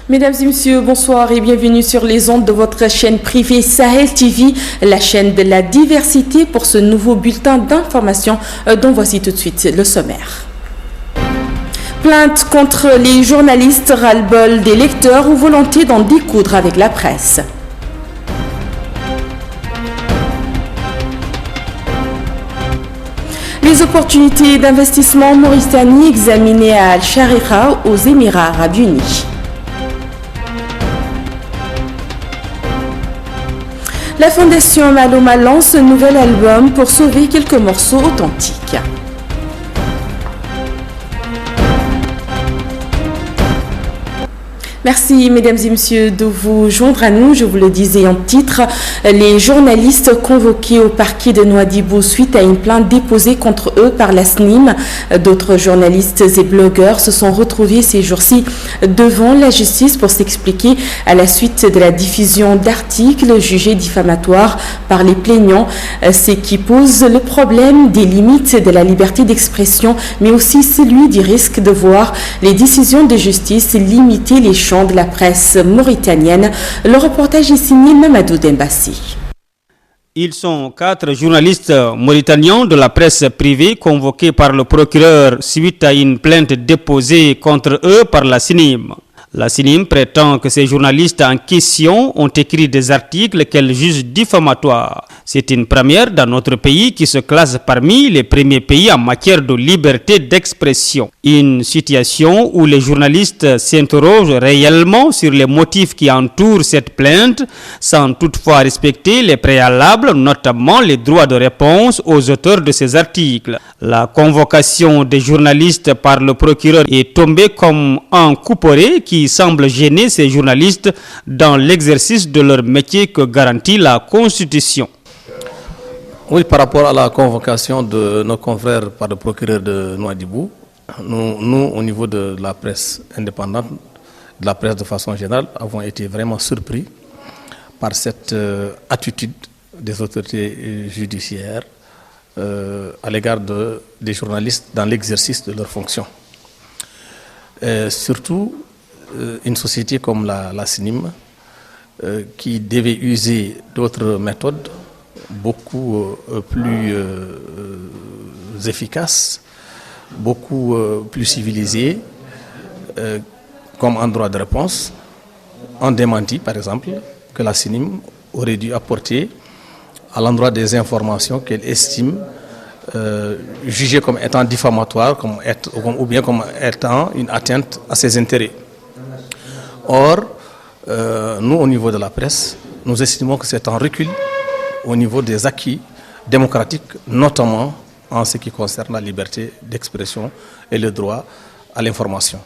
Mesdames et messieurs, bonsoir et bienvenue sur les ondes de votre chaîne privée Sahel TV, la chaîne de la diversité pour ce nouveau bulletin d'information dont voici tout de suite le sommaire. Plainte contre les journalistes, ras-le-bol des lecteurs ou volonté d'en découdre avec la presse. Les opportunités d'investissement en Mauritanie examinées à Al-Sharira aux Émirats Arabes Unis. La Fondation Maloma lance un nouvel album pour sauver quelques morceaux authentiques. Merci mesdames et messieurs de vous joindre à nous. Je vous le disais en titre, les journalistes convoqués au parquet de Nouadhibou suite à une plainte déposée contre eux par la SNIM. D'autres journalistes et blogueurs se sont retrouvés ces jours-ci devant la justice pour s'expliquer à la suite de la diffusion d'articles jugés diffamatoires par les plaignants. C'est qui pose le problème des limites de la liberté d'expression, mais aussi celui du risque de voir les décisions de justice limiter les champs de la presse mauritanienne. Le reportage est signé Mamadou Dembassi. Ils sont 4 journalistes mauritaniens de la presse privée convoqués par le procureur suite à une plainte déposée contre eux par la SNIM. La SNIM prétend que ces journalistes en question ont écrit des articles qu'elle juge diffamatoires. C'est une première dans notre pays qui se classe parmi les premiers pays en matière de liberté d'expression. Une situation où les journalistes s'interrogent réellement sur les motifs qui entourent cette plainte, sans toutefois respecter les préalables, notamment les droits de réponse aux auteurs de ces articles. La convocation des journalistes par le procureur est tombée comme un couperet qui semble gêner ces journalistes dans l'exercice de leur métier que garantit la Constitution. Oui, par rapport à la convocation de nos confrères par le procureur de Nouadhibou, nous, au niveau de la presse indépendante, de la presse de façon générale, avons été vraiment surpris par cette attitude des autorités judiciaires à l'égard des journalistes dans l'exercice de leurs fonctions. Surtout, une société comme la SNIM, qui devait user d'autres méthodes beaucoup plus efficaces, beaucoup plus civilisées, comme en droit de réponse, en démenti par exemple, que la SNIM aurait dû apporter à l'endroit des informations qu'elle estime jugées comme étant diffamatoires ou bien comme étant une atteinte à ses intérêts. Or, nous, au niveau de la presse, nous estimons que c'est un recul au niveau des acquis démocratiques, notamment en ce qui concerne la liberté d'expression et le droit à l'information.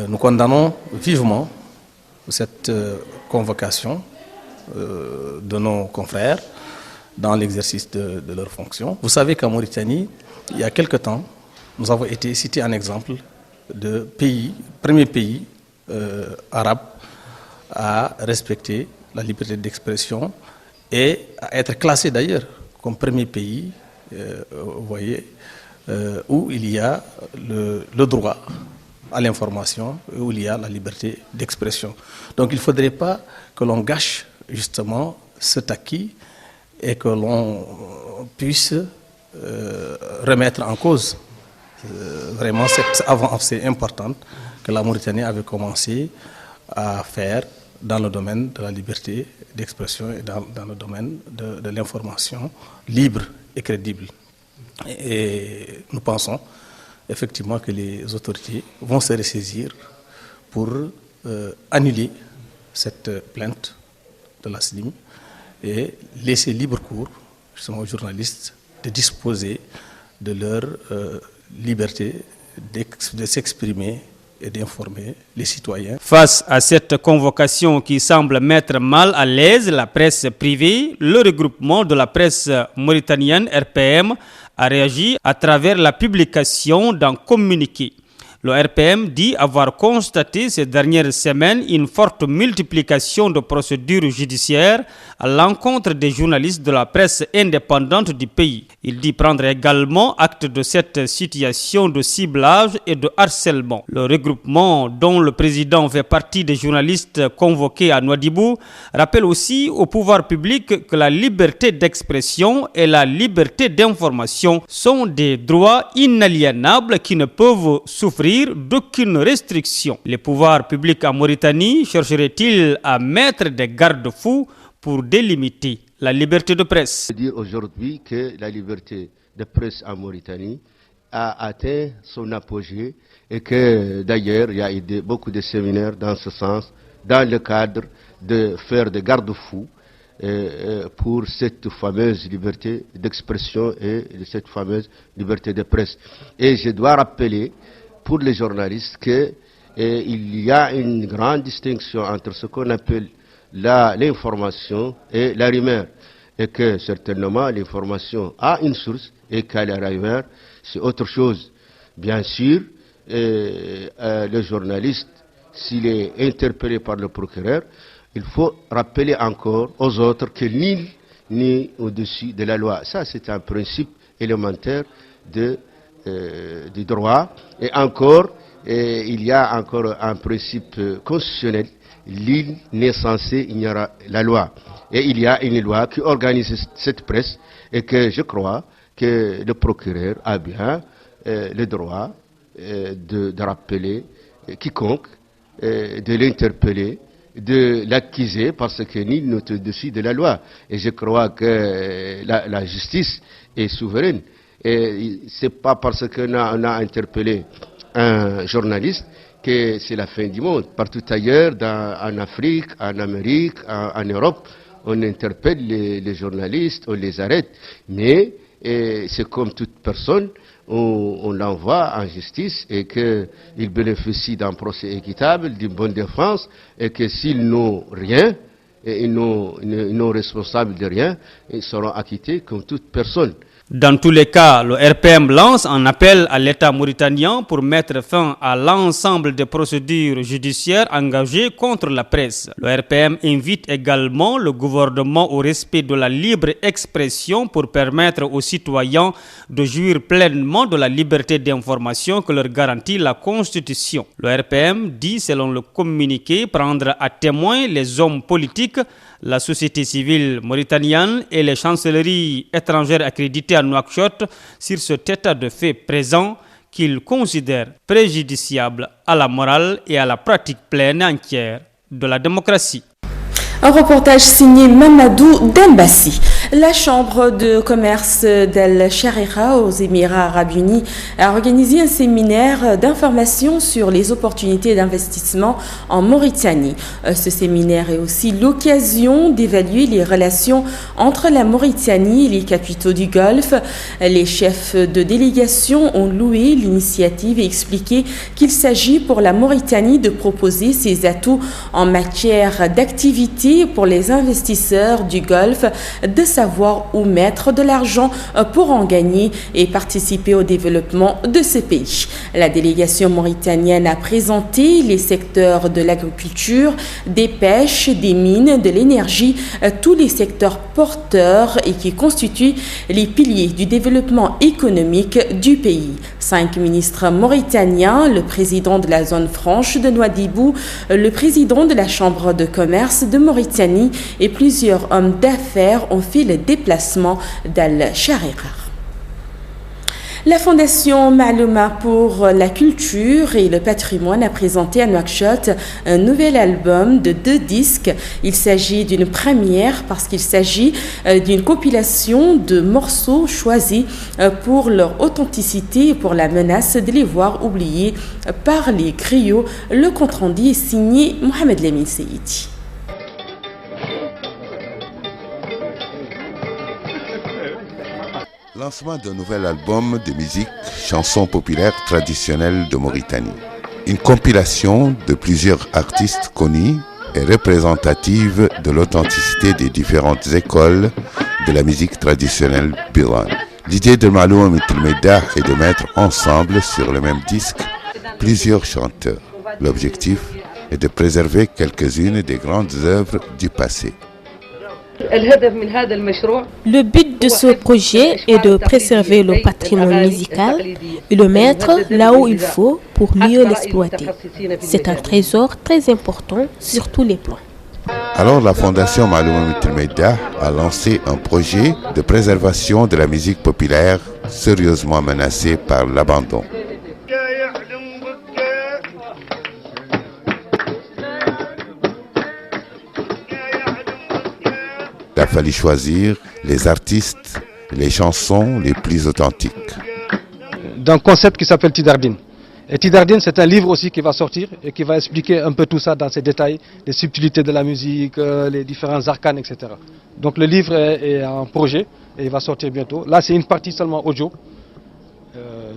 Nous condamnons vivement cette convocation de nos confrères dans l'exercice de leurs fonctions. Vous savez qu'en Mauritanie, il y a quelque temps, nous avons été cités un exemple de premier pays arabe à respecter la liberté d'expression et à être classé d'ailleurs comme premier pays, vous voyez, où il y a le droit à l'information, où il y a la liberté d'expression. Donc il ne faudrait pas que l'on gâche justement cet acquis et que l'on puisse remettre en cause vraiment cette avancée importante que la Mauritanie avait commencé à faire dans le domaine de la liberté d'expression et dans le domaine de l'information libre et crédible. Et nous pensons effectivement que les autorités vont se ressaisir pour annuler cette plainte de la SNIM et laisser libre cours justement aux journalistes de disposer de leur liberté de s'exprimer et d'informer les citoyens. Face à cette convocation qui semble mettre mal à l'aise la presse privée, le regroupement de la presse mauritanienne RPM a réagi à travers la publication d'un communiqué. Le RPM dit avoir constaté ces dernières semaines une forte multiplication de procédures judiciaires à l'encontre des journalistes de la presse indépendante du pays. Il dit prendre également acte de cette situation de ciblage et de harcèlement. Le regroupement dont le président fait partie des journalistes convoqués à Nouadhibou rappelle aussi au pouvoir public que la liberté d'expression et la liberté d'information sont des droits inaliénables qui ne peuvent souffrir d'aucune restriction. Les pouvoirs publics en Mauritanie chercheraient-ils à mettre des garde-fous pour délimiter la liberté de presse? Je veux dire aujourd'hui que la liberté de presse en Mauritanie a atteint son apogée et que d'ailleurs il y a eu beaucoup de séminaires dans ce sens, dans le cadre de faire des garde-fous pour cette fameuse liberté d'expression et cette fameuse liberté de presse. Et je dois rappeler pour les journalistes qu'il y a une grande distinction entre ce qu'on appelle l'information et la rumeur. Et que certainement l'information a une source et que la rumeur c'est autre chose. Bien sûr, le journaliste, s'il est interpellé par le procureur, il faut rappeler encore aux autres que nul n'est au-dessus de la loi. Ça, c'est un principe élémentaire du droit. Et encore, il y a encore un principe constitutionnel. Nul n'est censé ignorer la loi. Et il y a une loi qui organise cette presse et que je crois que le procureur a bien le droit de rappeler quiconque, de l'interpeller, de l'accuser parce que nul n'est au-dessus de la loi. Et je crois que la justice est souveraine. Et c'est pas parce qu'on a interpellé un journaliste que c'est la fin du monde. Partout ailleurs, en Afrique, en Amérique, en Europe, on interpelle les journalistes, on les arrête. Mais c'est comme toute personne, on l'envoie en justice et qu'il bénéficie d'un procès équitable, d'une bonne défense, et que s'ils n'ont rien, et ils n'ont responsable de rien, ils seront acquittés comme toute personne. Dans tous les cas, le RPM lance un appel à l'État mauritanien pour mettre fin à l'ensemble des procédures judiciaires engagées contre la presse. Le RPM invite également le gouvernement au respect de la libre expression pour permettre aux citoyens de jouir pleinement de la liberté d'information que leur garantit la Constitution. Le RPM dit, selon le communiqué, prendre à témoin les hommes politiques, la société civile mauritanienne et les chancelleries étrangères accréditées à Nouakchott sur cet état de fait présent qu'ils considèrent préjudiciable à la morale et à la pratique pleine et entière de la démocratie. Un reportage signé Mamadou Dembassi. La Chambre de commerce d'El Sharira aux Émirats arabes unis a organisé un séminaire d'information sur les opportunités d'investissement en Mauritanie. Ce séminaire est aussi l'occasion d'évaluer les relations entre la Mauritanie et les capitaux du Golfe. Les chefs de délégation ont loué l'initiative et expliqué qu'il s'agit pour la Mauritanie de proposer ses atouts en matière d'activité pour les investisseurs du Golfe de savoir où mettre de l'argent pour en gagner et participer au développement de ce pays. La délégation mauritanienne a présenté les secteurs de l'agriculture, des pêches, des mines, de l'énergie, tous les secteurs porteurs et qui constituent les piliers du développement économique du pays. 5 ministres mauritaniens, le président de la zone franche de Nouadhibou, le président de la Chambre de commerce de Mauritanie et plusieurs hommes d'affaires ont fait le déplacement d'El Sharira. La Fondation Malouma pour la culture et le patrimoine a présenté à Nouakchott un nouvel album de 2 disques. Il s'agit d'une première parce qu'il s'agit d'une compilation de morceaux choisis pour leur authenticité et pour la menace de les voir oubliés par les griots. Le compte-rendu est signé Mohamed Lamine Seyidi. Lancement d'un nouvel album de musique, chansons populaires traditionnelles de Mauritanie. Une compilation de plusieurs artistes connus et représentative de l'authenticité des différentes écoles de la musique traditionnelle birmane. L'idée de Maloum Mitulmeda est de mettre ensemble sur le même disque plusieurs chanteurs. L'objectif est de préserver quelques-unes des grandes œuvres du passé. Le but de ce projet est de préserver le patrimoine musical et le mettre là où il faut pour mieux l'exploiter. C'est un trésor très important sur tous les plans. Alors la Fondation Malouma Mittelmeda a lancé un projet de préservation de la musique populaire sérieusement menacée par l'abandon. Il a fallu choisir les artistes, les chansons les plus authentiques. D'un concept qui s'appelle Tidardine. Et Tidardine, c'est un livre aussi qui va sortir et qui va expliquer un peu tout ça dans ses détails, les subtilités de la musique, les différents arcanes, etc. Donc le livre est en projet et il va sortir bientôt. Là, c'est une partie seulement audio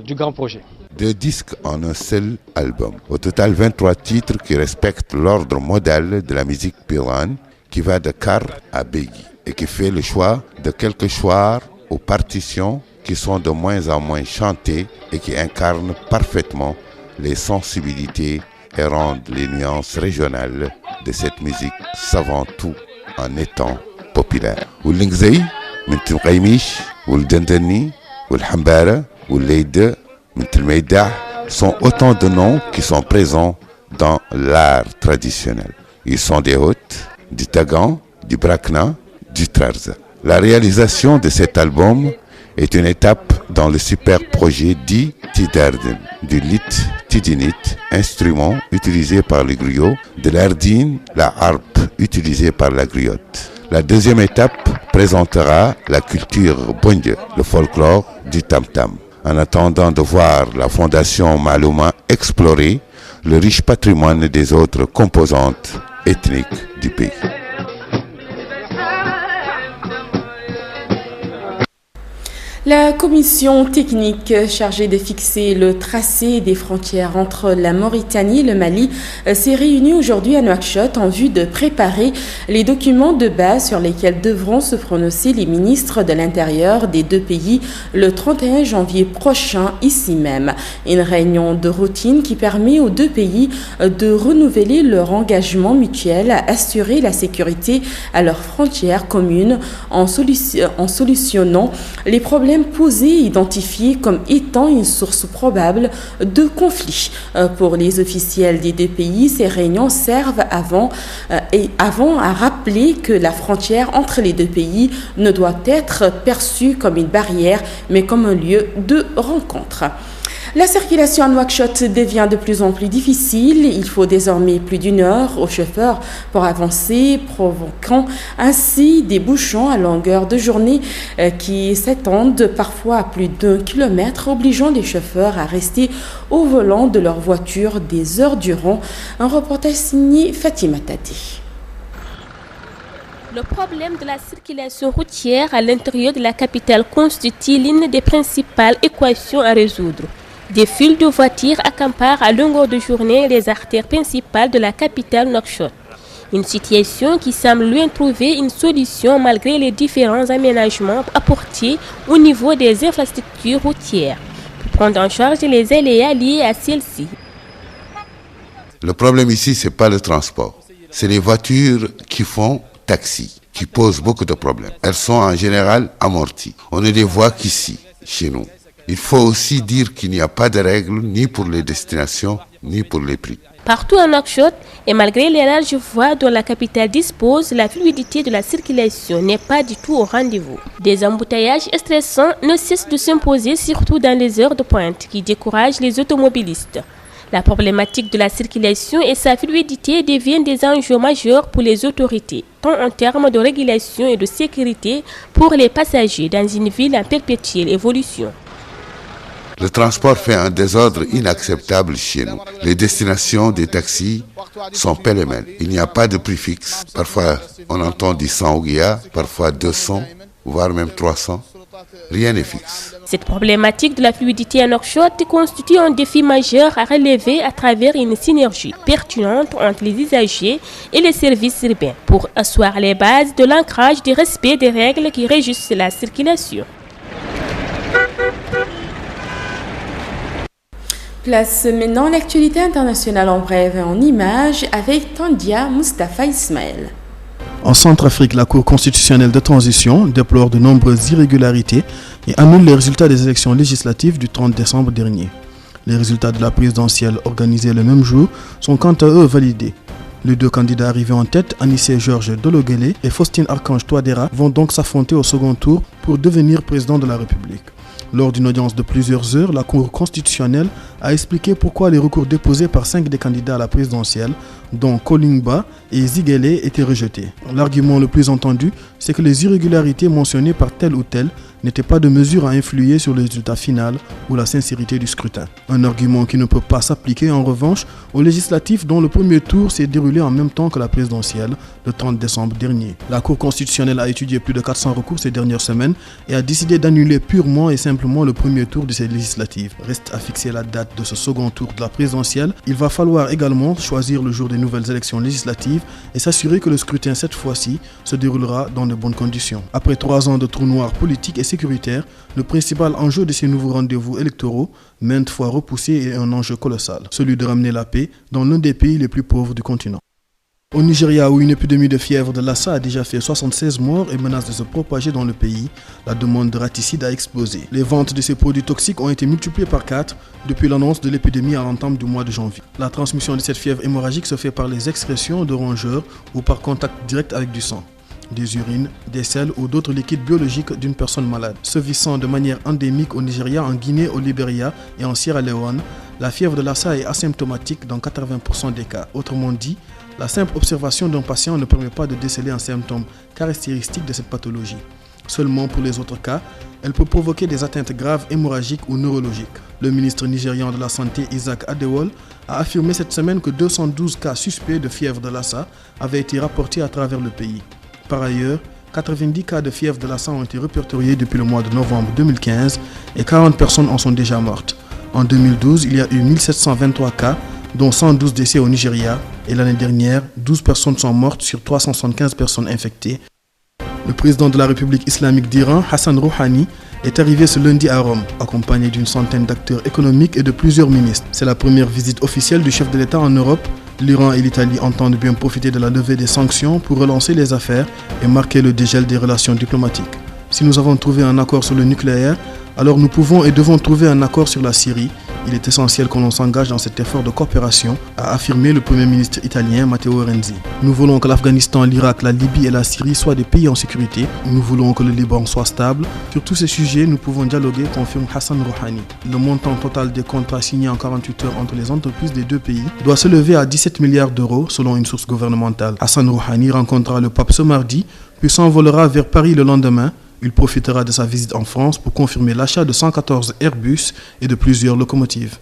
du grand projet. 2 disques en un seul album. Au total, 23 titres qui respectent l'ordre modal de la musique pirane qui va de Kar à Begui et qui fait le choix de quelques choirs aux partitions qui sont de moins en moins chantées et qui incarnent parfaitement les sensibilités et rendent les nuances régionales de cette musique savant tout en étant populaire. Oulingzei, Mintilqaimish, Ouldendeni, Oulhambara, Ouleide, Mintilmeida sont autant de noms qui sont présents dans l'art traditionnel. Ils sont des Hôtes, du Tagan, du Brakna, du Trarza. La réalisation de cet album est une étape dans le super projet dit Tidarden, du lit tidinite, instrument utilisé par les griots, de l'ardine, la harpe utilisée par la griotte. La deuxième étape présentera la culture bonde, le folklore du tam-tam. En attendant de voir la Fondation Malouma explorer le riche patrimoine des autres composantes ethniques du pays. La commission technique chargée de fixer le tracé des frontières entre la Mauritanie et le Mali s'est réunie aujourd'hui à Nouakchott en vue de préparer les documents de base sur lesquels devront se prononcer les ministres de l'Intérieur des deux pays le 31 janvier prochain ici même. Une réunion de routine qui permet aux deux pays de renouveler leur engagement mutuel à assurer la sécurité à leurs frontières communes en solutionnant les problèmes posés et identifiés comme étant une source probable de conflits. Pour les officiels des deux pays, ces réunions servent avant à rappeler que la frontière entre les deux pays ne doit être perçue comme une barrière, mais comme un lieu de rencontre. La circulation à Nouakchott devient de plus en plus difficile. Il faut désormais plus d'1 heure aux chauffeurs pour avancer, provoquant ainsi des bouchons à longueur de journée qui s'étendent parfois à plus d'1 kilomètre, obligeant les chauffeurs à rester au volant de leur voiture des heures durant. Un reportage signé Fatima Tati. Le problème de la circulation routière à l'intérieur de la capitale constitue l'une des principales équations à résoudre. Des files de voitures accaparent à longueur de journée les artères principales de la capitale Nouakchott. Une situation qui semble loin trouver une solution malgré les différents aménagements apportés au niveau des infrastructures routières pour prendre en charge les aléas liés à celles-ci. Le problème ici, ce n'est pas le transport. C'est les voitures qui font taxi, qui posent beaucoup de problèmes. Elles sont en général amorties. On ne les voit qu'ici, chez nous. Il faut aussi dire qu'il n'y a pas de règles ni pour les destinations, ni pour les prix. Partout en Nouakchott, et malgré les larges voies dont la capitale dispose, la fluidité de la circulation n'est pas du tout au rendez-vous. Des embouteillages stressants ne cessent de s'imposer, surtout dans les heures de pointe, qui découragent les automobilistes. La problématique de la circulation et sa fluidité deviennent des enjeux majeurs pour les autorités, tant en termes de régulation et de sécurité pour les passagers dans une ville en perpétuelle évolution. Le transport fait un désordre inacceptable chez nous. Les destinations des taxis sont pêle-mêle. Il n'y a pas de prix fixe. Parfois, on entend du 100 ouguiya, parfois 200, voire même 300. Rien n'est fixe. Cette problématique de la fluidité à Nouakchott constitue un défi majeur à relever à travers une synergie pertinente entre les usagers et les services urbains pour asseoir les bases de l'ancrage du respect des règles qui régissent la circulation. Place maintenant l'actualité internationale en bref et en images avec Tandia Mustafa Ismaël. En Centrafrique, la Cour constitutionnelle de transition déplore de nombreuses irrégularités et annule les résultats des élections législatives du 30 décembre dernier. Les résultats de la présidentielle organisée le même jour sont quant à eux validés. Les deux candidats arrivés en tête, Anissé Georges Dologele et Faustine Archange Touadéra, vont donc s'affronter au second tour pour devenir président de la République. Lors d'une audience de plusieurs heures, la Cour constitutionnelle a expliqué pourquoi les recours déposés par 5 des candidats à la présidentielle, dont Kolingba et Ziguele, étaient rejetés. L'argument le plus entendu, c'est que les irrégularités mentionnées par tel ou tel n'étaient pas de mesure à influer sur le résultat final ou la sincérité du scrutin. Un argument qui ne peut pas s'appliquer en revanche aux législatives dont le premier tour s'est déroulé en même temps que la présidentielle, le 30 décembre dernier. La Cour constitutionnelle a étudié plus de 400 recours ces dernières semaines et a décidé d'annuler purement et simplement le premier tour de ces législatives. Reste à fixer la date de ce second tour de la présidentielle. Il va falloir également choisir le jour des nouvelles élections législatives et s'assurer que le scrutin cette fois-ci se déroulera dans de bonnes conditions. Après 3 ans de trou noir politique et sécuritaire, le principal enjeu de ces nouveaux rendez-vous électoraux, maintes fois repoussés, est un enjeu colossal, celui de ramener la paix dans l'un des pays les plus pauvres du continent. Au Nigeria, où une épidémie de fièvre de Lassa a déjà fait 76 morts et menace de se propager dans le pays, la demande de raticide a explosé. Les ventes de ces produits toxiques ont été multipliées par 4 depuis l'annonce de l'épidémie à l'entame du mois de janvier. La transmission de cette fièvre hémorragique se fait par les excrétions de rongeurs ou par contact direct avec du sang, des urines, des selles ou d'autres liquides biologiques d'une personne malade. Sévissant de manière endémique au Nigeria, en Guinée, au Libéria et en Sierra Leone, la fièvre de Lassa est asymptomatique dans 80% des cas. Autrement dit, la simple observation d'un patient ne permet pas de déceler un symptôme caractéristique de cette pathologie. Seulement pour les autres cas, elle peut provoquer des atteintes graves hémorragiques ou neurologiques. Le ministre nigérian de la Santé, Isaac Adewole, a affirmé cette semaine que 212 cas suspects de fièvre de Lassa avaient été rapportés à travers le pays. Par ailleurs, 90 cas de fièvre de Lassa ont été répertoriés depuis le mois de novembre 2015 et 40 personnes en sont déjà mortes. En 2012, il y a eu 1723 cas, dont 112 décès au Nigeria, et l'année dernière, 12 personnes sont mortes sur 375 personnes infectées. Le président de la République islamique d'Iran, Hassan Rouhani, est arrivé ce lundi à Rome, accompagné d'une centaine d'acteurs économiques et de plusieurs ministres. C'est la première visite officielle du chef de l'État en Europe. L'Iran et l'Italie entendent bien profiter de la levée des sanctions pour relancer les affaires et marquer le dégel des relations diplomatiques. Si nous avons trouvé un accord sur le nucléaire, alors nous pouvons et devons trouver un accord sur la Syrie. Il est essentiel que l'on s'engage dans cet effort de coopération, a affirmé le Premier ministre italien Matteo Renzi. Nous voulons que l'Afghanistan, l'Irak, la Libye et la Syrie soient des pays en sécurité. Nous voulons que le Liban soit stable. Sur tous ces sujets, nous pouvons dialoguer, confirme Hassan Rouhani. Le montant total des contrats signés en 48 heures entre les entreprises des deux pays doit s'élever à 17 milliards d'euros selon une source gouvernementale. Hassan Rouhani rencontrera le pape ce mardi, puis s'envolera vers Paris le lendemain. Il profitera de sa visite en France pour confirmer l'achat de 114 Airbus et de plusieurs locomotives.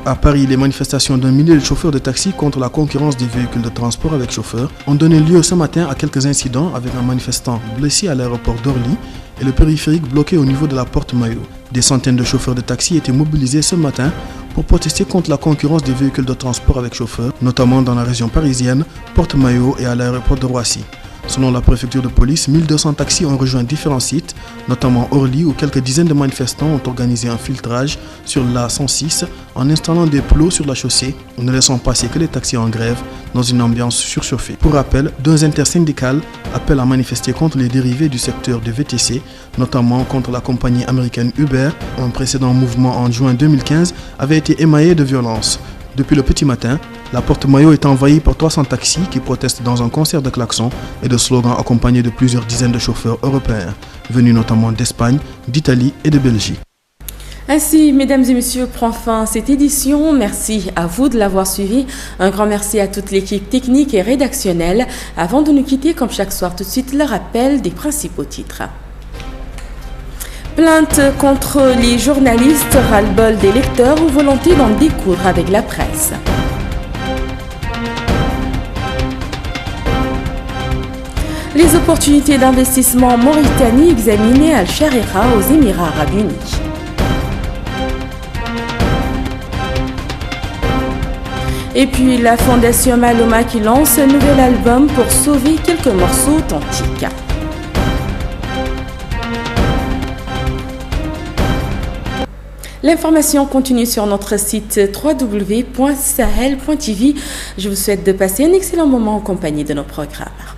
À Paris, les manifestations d'un millier de chauffeurs de taxi contre la concurrence des véhicules de transport avec chauffeurs ont donné lieu ce matin à quelques incidents avec un manifestant blessé à l'aéroport d'Orly et le périphérique bloqué au niveau de la porte Maillot. Des centaines de chauffeurs de taxi étaient mobilisés ce matin pour protester contre la concurrence des véhicules de transport avec chauffeurs, notamment dans la région parisienne, porte Maillot et à l'aéroport de Roissy. Selon la préfecture de police, 1200 taxis ont rejoint différents sites, notamment Orly, où quelques dizaines de manifestants ont organisé un filtrage sur la 106 en installant des plots sur la chaussée, ne laissant passer que les taxis en grève dans une ambiance surchauffée. Pour rappel, 2 intersyndicales appellent à manifester contre les dérivés du secteur de VTC, notamment contre la compagnie américaine Uber. Un précédent mouvement en juin 2015 avait été émaillé de violence. Depuis le petit matin, la porte Maillot est envahie par 300 taxis qui protestent dans un concert de klaxons et de slogans accompagnés de plusieurs dizaines de chauffeurs européens, venus notamment d'Espagne, d'Italie et de Belgique. Ainsi, mesdames et messieurs, prend fin cette édition. Merci à vous de l'avoir suivi. Un grand merci à toute l'équipe technique et rédactionnelle. Avant de nous quitter, comme chaque soir, tout de suite, le rappel des principaux titres. Plainte contre les journalistes, ras-le-bol des lecteurs ou volonté d'en découdre avec la presse. Les opportunités d'investissement en Mauritanie examinées à Al-Sharira aux Émirats arabes unis. Et puis la Fondation Maloma qui lance un nouvel album pour sauver quelques morceaux authentiques. L'information continue sur notre site www.sahel.tv. Je vous souhaite de passer un excellent moment en compagnie de nos programmes.